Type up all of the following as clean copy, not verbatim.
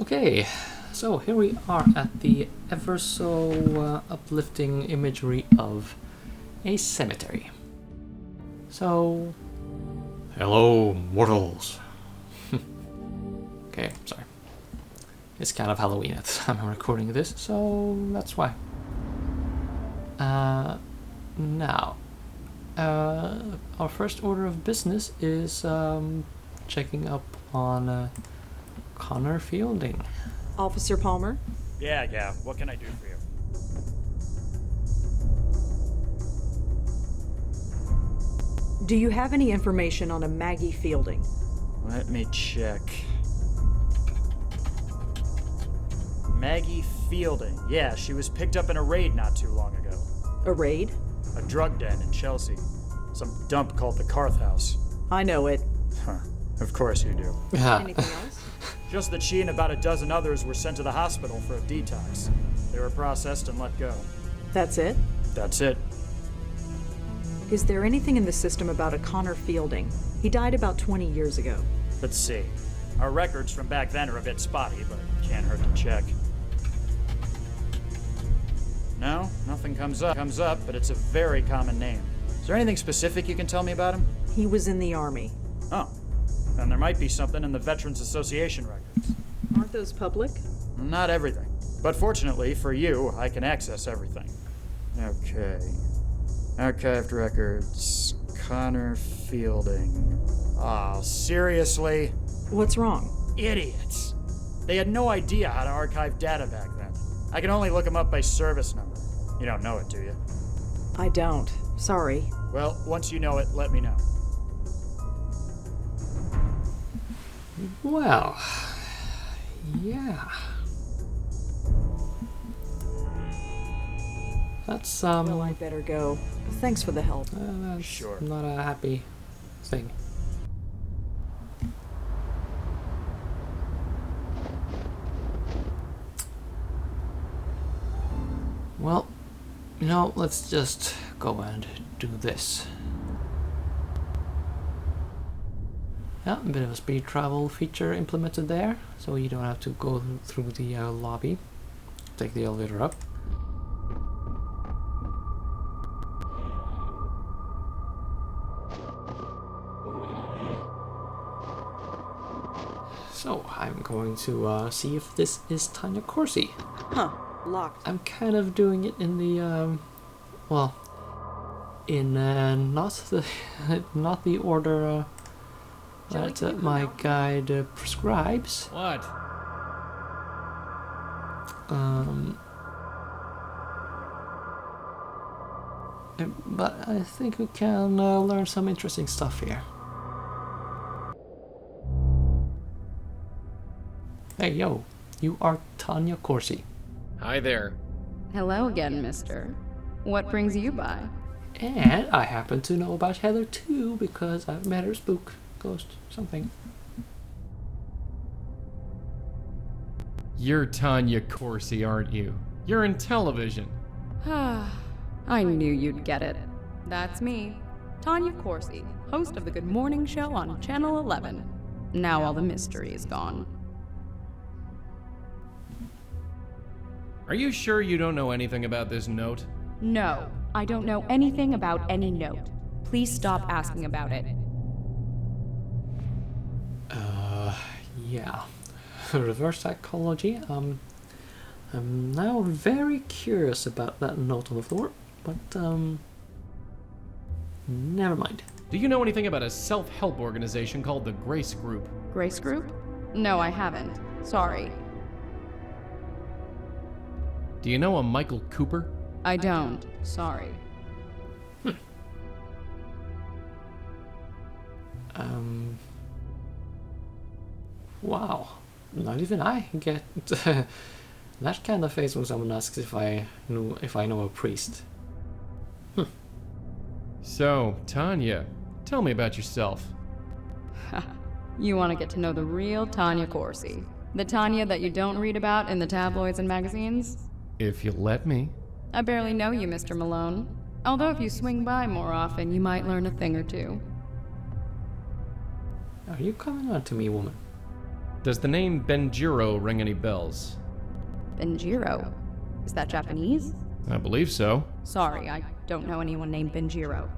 Okay, so here we are at the ever so uplifting imagery of a cemetery. So, hello, mortals. Okay, sorry. It's kind of Halloween at the time I'm recording this, so that's why. Now, our first order of business is checking up on Connor Fielding. Officer Palmer? Yeah. What can I do for you? Do you have any information on a Maggie Fielding? Let me check. Maggie Fielding. Yeah, she was picked up in a raid not too long ago. A raid? A drug den in Chelsea. Some dump called the Carth House. I know it. Huh. Of course you do. Anything else? Just that she and about a dozen others were sent to the hospital for a detox. They were processed and let go. That's it? That's it. Is there anything in the system about a Connor Fielding? He died about 20 years ago. Let's see. Our records from back then are a bit spotty, but can't hurt to check. No, nothing comes up, but it's a very common name. Is there anything specific you can tell me about him? He was in the Army. Oh, then there might be something in the Veterans Association records. Aren't those public? Not everything. But fortunately for you, I can access everything. Okay. Archived records. Connor Fielding. Oh, seriously? What's wrong? Idiots. They had no idea how to archive data back then. I can only look them up by service number. You don't know it, do you? I don't. Sorry. Well, once you know it, let me know. Well, yeah. That's Well, I better go. Thanks for the help. that's Sure. not a happy thing. Well, let's just go and do this. Yeah, a bit of a speed travel feature implemented there, so you don't have to go through the lobby. Take the elevator up. So, I'm going to see if this is Tanya Corsi. Huh. Locked. I'm kind of doing it in the, not the order that my guide prescribes. What? But I think we can learn some interesting stuff here. Hey, yo, you are Tanya Corsi. Hi there. Hello again, mister. What brings you by? And I happen to know about Heather too, because I've met her spook, ghost, something. You're Tanya Corsi, aren't you? You're in television. I knew you'd get it. That's me, Tanya Corsi, host of the Good Morning Show on Channel 11. Now all the mystery is gone. Are you sure you don't know anything about this note? No, I don't know anything about any note. Please stop asking about it. Yeah. Reverse psychology. I'm now very curious about that note on the floor, but, never mind. Do you know anything about a self-help organization called the Grace Group? Grace Group? No, I haven't. Sorry. Do you know a Michael Cooper? I don't. Sorry. Wow. Not even I get that kind of face when someone asks if I know a priest. So, Tanya, tell me about yourself. You want to get to know the real Tanya Corsi. The Tanya that you don't read about in the tabloids and magazines? If you'll let me. I barely know you, Mr. Malone. Although if you swing by more often, you might learn a thing or two. Are you coming on to me, woman? Does the name Benjiro ring any bells? Benjiro? Is that Japanese? I believe so. Sorry, I don't know anyone named Benjiro.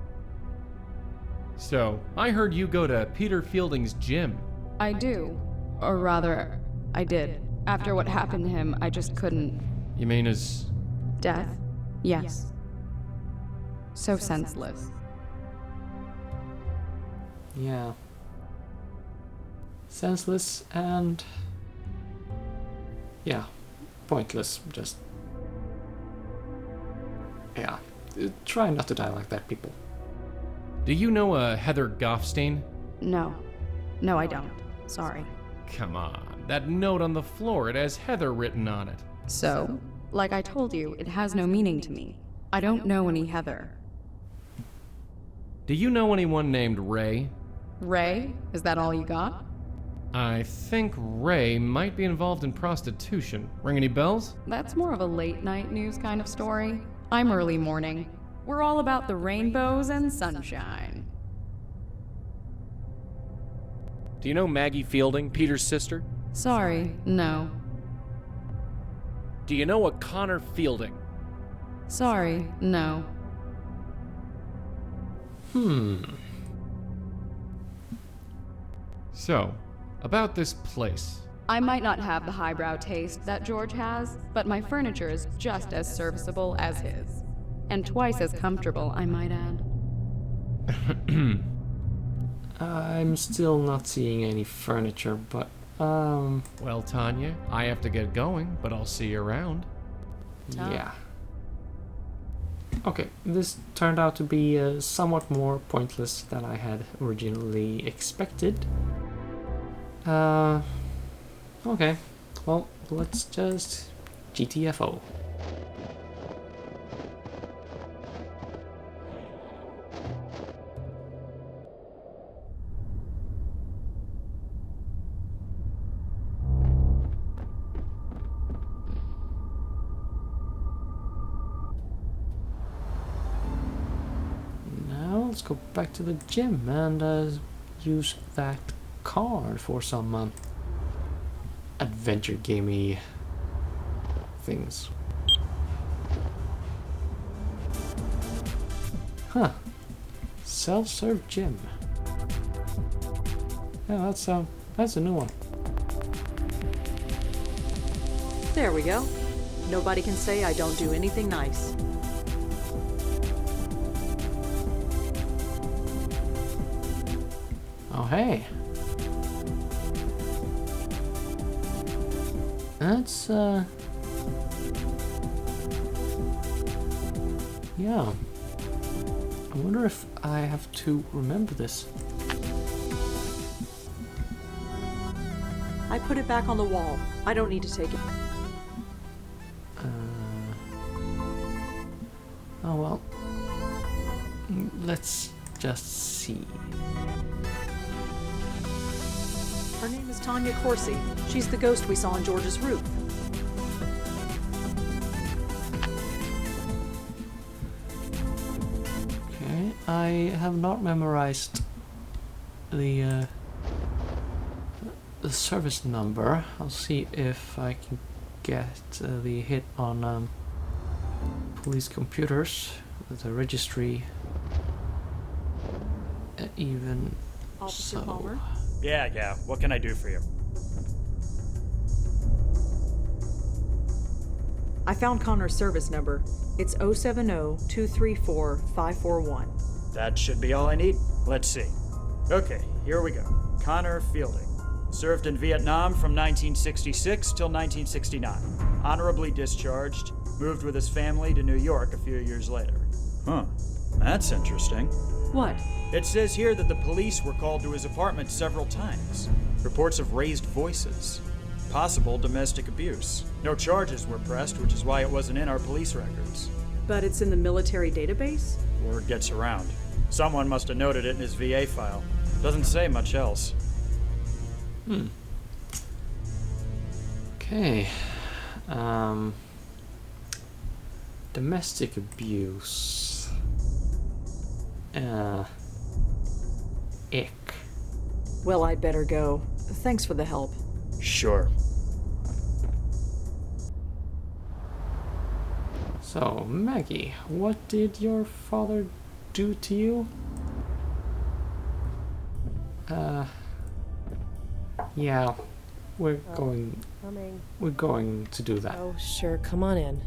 So, I heard you go to Peter Fielding's gym. I do. Or rather, I did. After what happened to him, I just couldn't. You mean his... Death? Yes. So senseless. Yeah. Senseless and... yeah, pointless, just... yeah. Try not to die like that, people. Do you know a Heather Goffstein? No. No, I don't. Sorry. Come on, that note on the floor, it has Heather written on it. So, like I told you, it has no meaning to me. I don't know any Heather. Do you know anyone named Ray? Ray? Is that all you got? I think Ray might be involved in prostitution. Ring any bells? That's more of a late night news kind of story. I'm early morning. We're all about the rainbows and sunshine. Do you know Maggie Fielding, Peter's sister? Sorry, no. Do you know a Connor Fielding? Sorry, no. So, about this place. I might not have the highbrow taste that George has, but my furniture is just as serviceable as his. And twice as comfortable, I might add. I'm still not seeing any furniture, but, Well, Tanya, I have to get going, but I'll see you around. yeah. Okay, this turned out to be somewhat more pointless than I had originally expected. Okay, well, let's just GTFO. Let's go back to the gym and use that card for some adventure gamey things. Huh. Self-serve gym. Yeah, that's a new one. There we go. Nobody can say I don't do anything nice. Oh, hey. That's, yeah. I wonder if I have to remember this. I put it back on the wall. I don't need to take it. Oh, well. Let's just see. Her name is Tanya Corsi. She's the ghost we saw on George's roof. Okay, I have not memorized the service number. I'll see if I can get the hit on police computers, the registry, even Officer so. Palmer? Yeah, what can I do for you? I found Connor's service number. It's 070-234-541. That should be all I need. Let's see. Okay, here we go. Connor Fielding. Served in Vietnam from 1966 till 1969. Honorably discharged. Moved with his family to New York a few years later. Huh. That's interesting. What? It says here that the police were called to his apartment several times. Reports of raised voices. Possible domestic abuse. No charges were pressed, which is why it wasn't in our police records. But it's in the military database? Word gets around. Someone must have noted it in his VA file. Doesn't say much else. Okay. Domestic abuse. Ick. Well, I'd better go. Thanks for the help. Sure. So, Maggie, what did your father do to you? Yeah, we're going to do that. Oh, sure, come on in.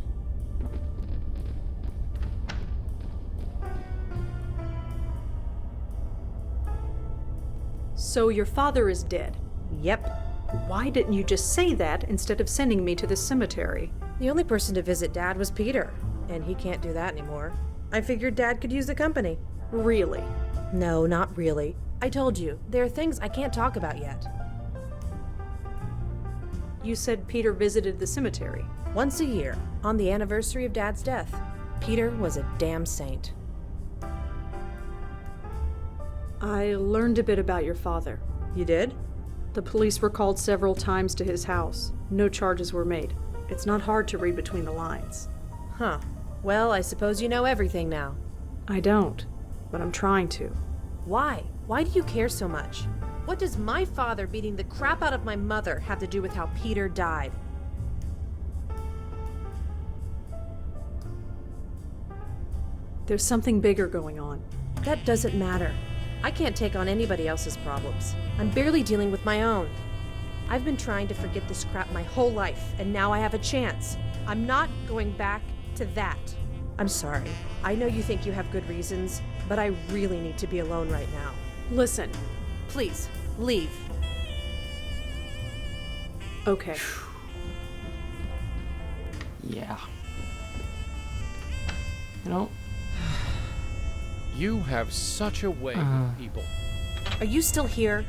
So your father is dead. Yep. Why didn't you just say that instead of sending me to the cemetery? The only person to visit Dad was Peter, and he can't do that anymore. I figured Dad could use the company. Really? No, not really. I told you, there are things I can't talk about yet. You said Peter visited the cemetery. Once a year, on the anniversary of Dad's death. Peter was a damn saint. I learned a bit about your father. You did? The police were called several times to his house. No charges were made. It's not hard to read between the lines. Huh. Well, I suppose you know everything now. I don't, but I'm trying to. Why? Why do you care so much? What does my father beating the crap out of my mother have to do with how Peter died? There's something bigger going on. That doesn't matter. I can't take on anybody else's problems. I'm barely dealing with my own. I've been trying to forget this crap my whole life, and now I have a chance. I'm not going back to that. I'm sorry. I know you think you have good reasons, but I really need to be alone right now. Listen. Please, leave. Okay. Yeah. You know, You have such a way with people. Are you still here?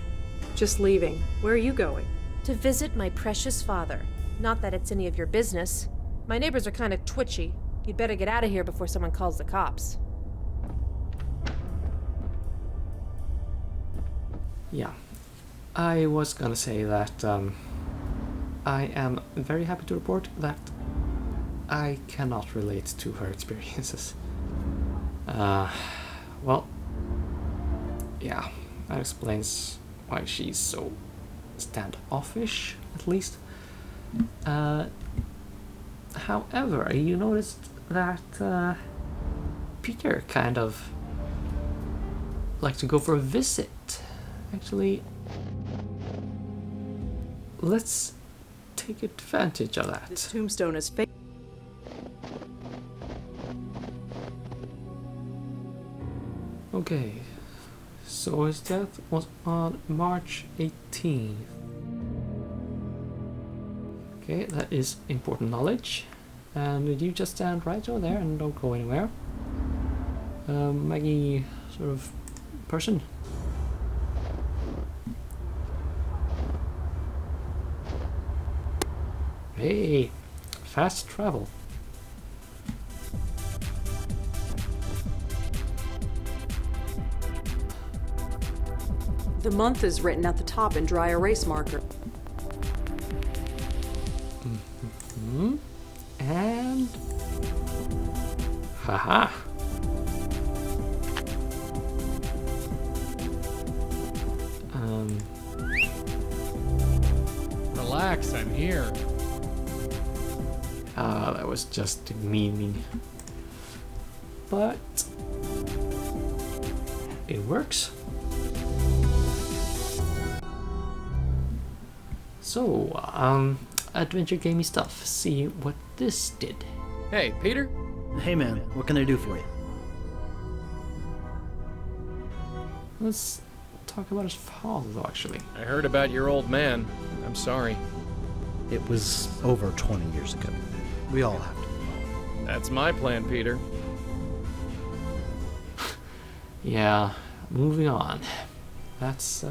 Just leaving. Where are you going? To visit my precious father. Not that it's any of your business. My neighbors are kind of twitchy. You'd better get out of here before someone calls the cops. yeah. I was gonna say that I am very happy to report that I cannot relate to her experiences. Well, yeah, that explains why she's so standoffish, at least. However, you noticed that Peter kind of liked to go for a visit. Actually, let's take advantage of that. This tombstone is fake. Okay, so his death was on March 18th. Okay, that is important knowledge. And you just stand right over there and don't go anywhere. Maggie, sort of person. Hey, fast travel. The month is written at the top in dry erase marker. And haha. Relax, I'm here. That was just demeaning. But it works. So, adventure gamey stuff. See what this did. Hey, Peter? Hey man, what can I do for you? Let's talk about his father, though, actually. I heard about your old man. I'm sorry. It was over 20 years ago. We all have to. That's my plan, Peter. Yeah, moving on. That's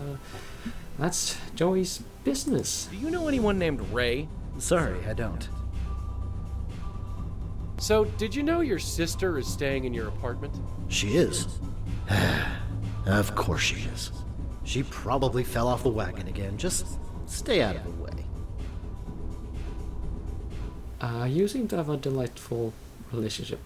Joey's business. Do you know anyone named Ray? Sorry, I don't. So, did you know your sister is staying in your apartment? She is. Of course she is. She probably fell off the wagon again. Just stay out of the way. You seem to have a delightful relationship.